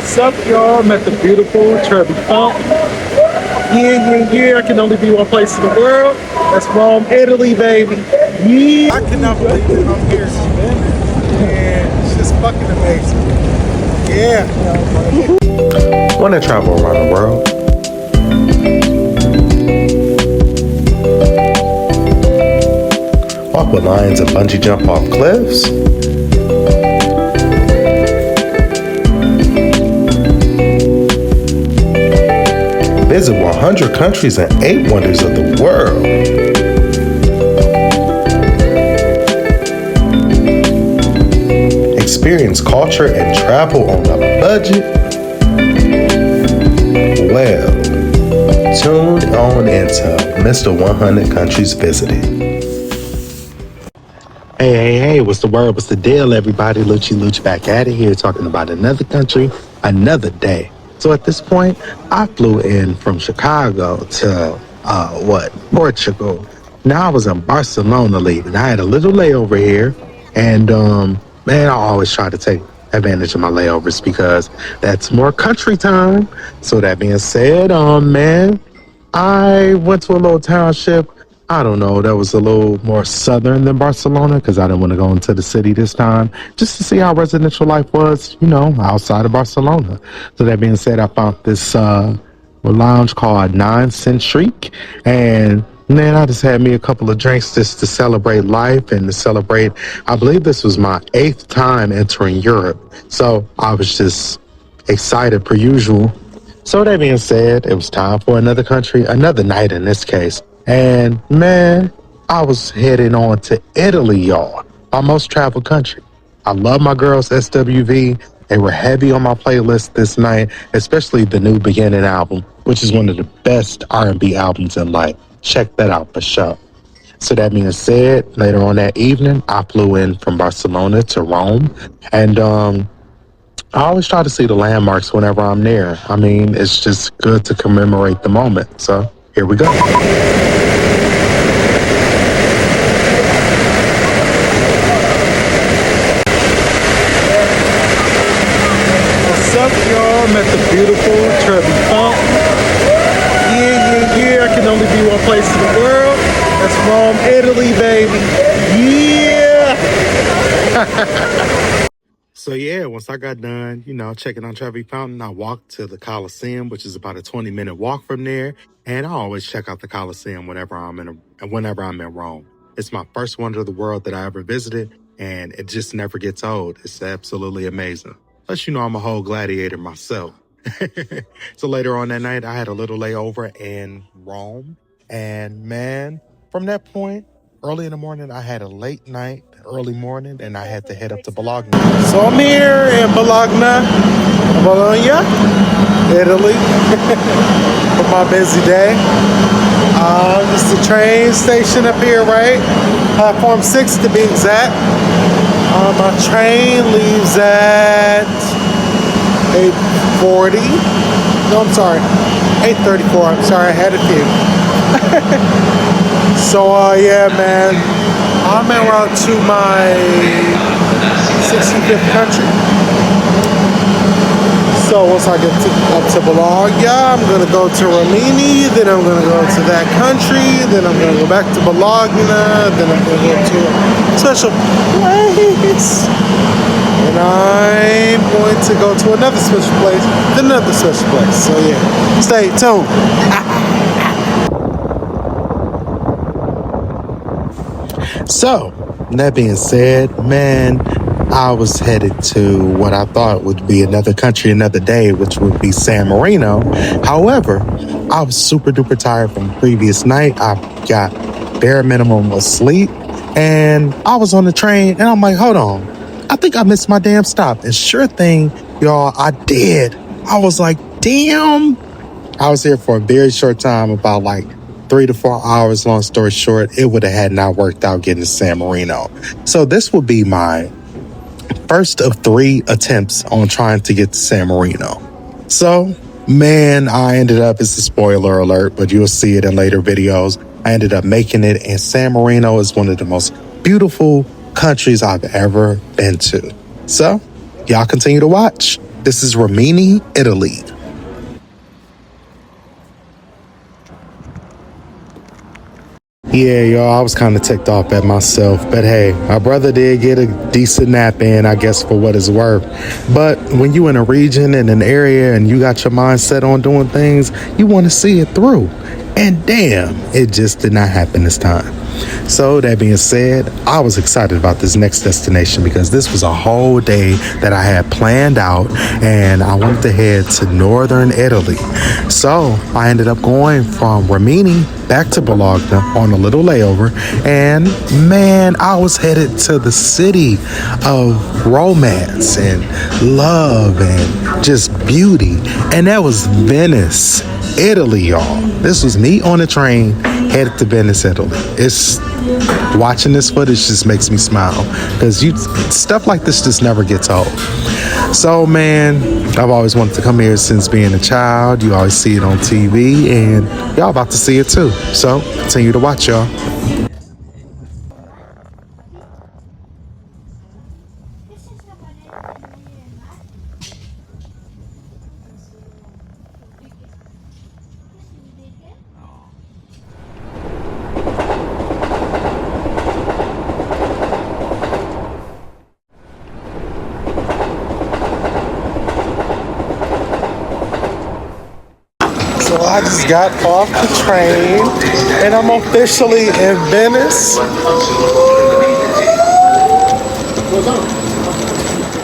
What's up, y'all? I'm at the beautiful Trevi Fountain. Yeah. I can only be one place in the world. That's Rome, Italy, baby. Yeah. I cannot believe that I'm here in Venice. And it's just fucking amazing. Yeah. Want to travel around the world? Walk with lions and bungee jump off cliffs? Visit 100 countries and 8 wonders of the world. Experience culture and travel on a budget? Well, tune on into Mr. 100 Countries Visited. Hey, what's the word? What's the deal, everybody? Lucci back at it here talking about another country, another day. So at this point, I flew in from Chicago to, Portugal. Now I was in Barcelona leaving. I had a little layover here, and, man, I always try to take advantage of my layovers because that's more country time. So that being said, man, I went to a little township. I don't know, that was a little more southern than Barcelona because I didn't want to go into the city this time just to see how residential life was, outside of Barcelona. So that being said, I found this lounge called Nine Centrique, and man, I just had me a couple of drinks just to celebrate life and to celebrate, I believe this was my 8th time entering Europe. So I was just excited per usual. So that being said, it was time for another country, another night in this case. And man, I was heading on to Italy, y'all, my most traveled country. I love my girls, SWV. They were heavy on my playlist this night, especially the New Beginning album, which is one of the best R&B albums in life. Check that out for sure. So that being said, later on that evening, I flew in from Barcelona to Rome. And I always try to see the landmarks whenever I'm there. I mean, it's just good to commemorate the moment. So here we go. What's up, y'all? I'm at the beautiful Trevi Fountain. Yeah. I can only be one place in the world. That's Rome, Italy, baby. Yeah. So yeah, once I got done, checking on Trevi Fountain, I walked to the Colosseum, which is about a 20-minute walk from there. And I always check out the Colosseum whenever I'm in Rome. It's my first wonder of the world that I ever visited, and it just never gets old. It's absolutely amazing. Plus, I'm a whole gladiator myself. So later on that night, I had a little layover in Rome. And man, from that point, early in the morning, I had a late night, early morning, and I had to head up to Bologna. So I'm here in Bologna, Italy, for my busy day. This is the train station up here, right? Platform 6 to be exact. My train leaves at 8:40. No, I'm sorry, 8:34. I'm sorry, I had a few. So, yeah, man, I'm en route to my 65th country. So once I get up to Bologna, I'm going to go to Rimini, then I'm going to go to that country, then I'm going to go back to Bologna, then I'm going to go to a special place, and I'm going to go to another special place, then another special place. So yeah, stay tuned. So, that being said, man, I was headed to what I thought would be another country, another day, which would be San Marino. However, I was super duper tired from the previous night. I got bare minimum of sleep, and I was on the train, and I'm like, hold on, I think I missed my damn stop. And sure thing, y'all, I did. I was like, damn. I was here for a very short time, about like 3 to 4 hours. Long story short, it would have had not worked out getting to San Marino. So this would be my first of 3 attempts on trying to get to San Marino. So, man, I ended up, it's a spoiler alert, but you'll see it in later videos. I ended up making it, and San Marino is one of the most beautiful countries I've ever been to. So, y'all continue to watch. This is Rimini, Italy. Yeah, y'all, I was kind of ticked off at myself, but hey, my brother did get a decent nap in, I guess, for what it's worth. But when you in a region and an area and you got your mind set on doing things, you want to see it through. And damn, it just did not happen this time. So that being said, I was excited about this next destination because this was a whole day that I had planned out and I wanted to head to northern Italy. So I ended up going from Rimini back to Bologna on a little layover, and man, I was headed to the city of romance and love and just beauty, and that was Venice, Italy, y'all. This was me on a train headed to Venice, Italy. It's watching this footage just makes me smile because stuff like this just never gets old. So man, I've always wanted to come here since being a child. You always see it on TV, and y'all about to see it too. So continue to watch, y'all. So I just got off the train and I'm officially in Venice.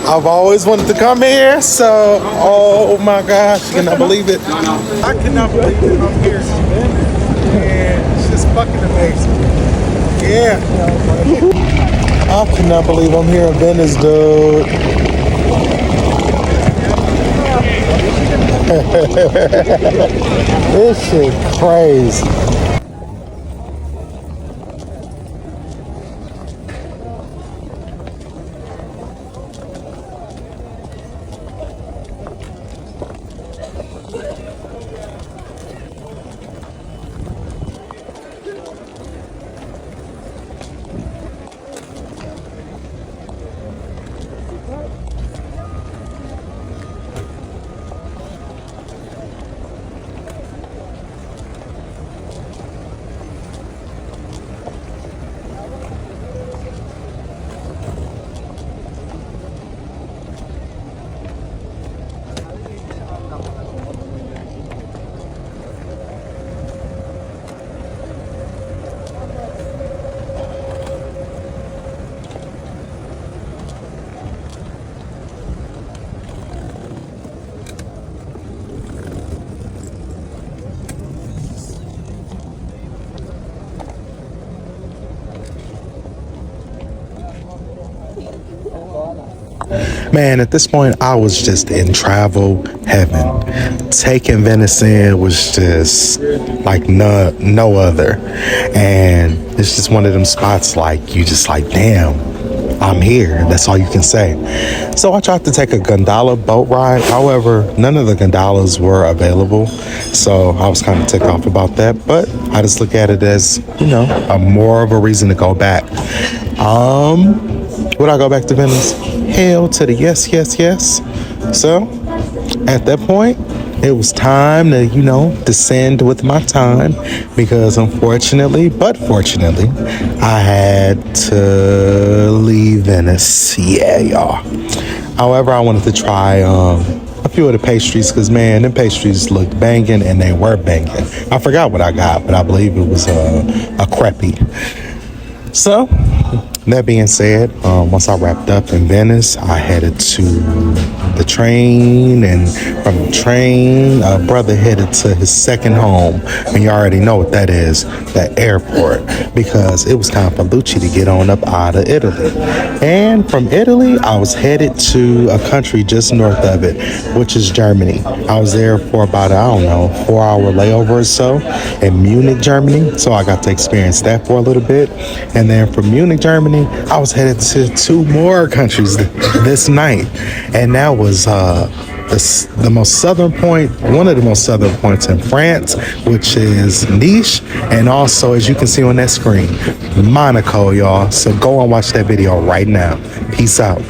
I've always wanted to come here, so oh my gosh, can I believe it? I cannot believe it. I'm here in Venice. And it's just fucking amazing. Yeah. I cannot believe I'm here in Venice, dude. This shit crazy. Man, at this point, I was just in travel heaven. Taking Venice in was just like no other. And it's just one of them spots like you just like, damn, I'm here. That's all you can say. So I tried to take a gondola boat ride. However, none of the gondolas were available. So I was kind of ticked off about that. But I just look at it as, a more of a reason to go back. Would I go back to Venice? Hell to the yes, yes, yes. So at that point, it was time to, descend with my time because unfortunately, but fortunately, I had to leave Venice. Yeah, y'all. However, I wanted to try a few of the pastries because, man, them pastries looked banging and they were banging. I forgot what I got, but I believe it was a crepe. So, that being said, once I wrapped up in Venice, I headed to the train, and from the train, a brother headed to his second home, and you already know what that is, the airport, because it was time for Lucci to get on up out of Italy. And from Italy, I was headed to a country just north of it, which is Germany. I was there for about, 4-hour layover or so in Munich, Germany, so I got to experience that for a little bit. And then from Munich, Germany, I was headed to 2 more countries this night, and that was the most southern point, one of the most southern points in France, which is Nice, and also, as you can see on that screen, Monaco, y'all. So go and watch that video right now. Peace out.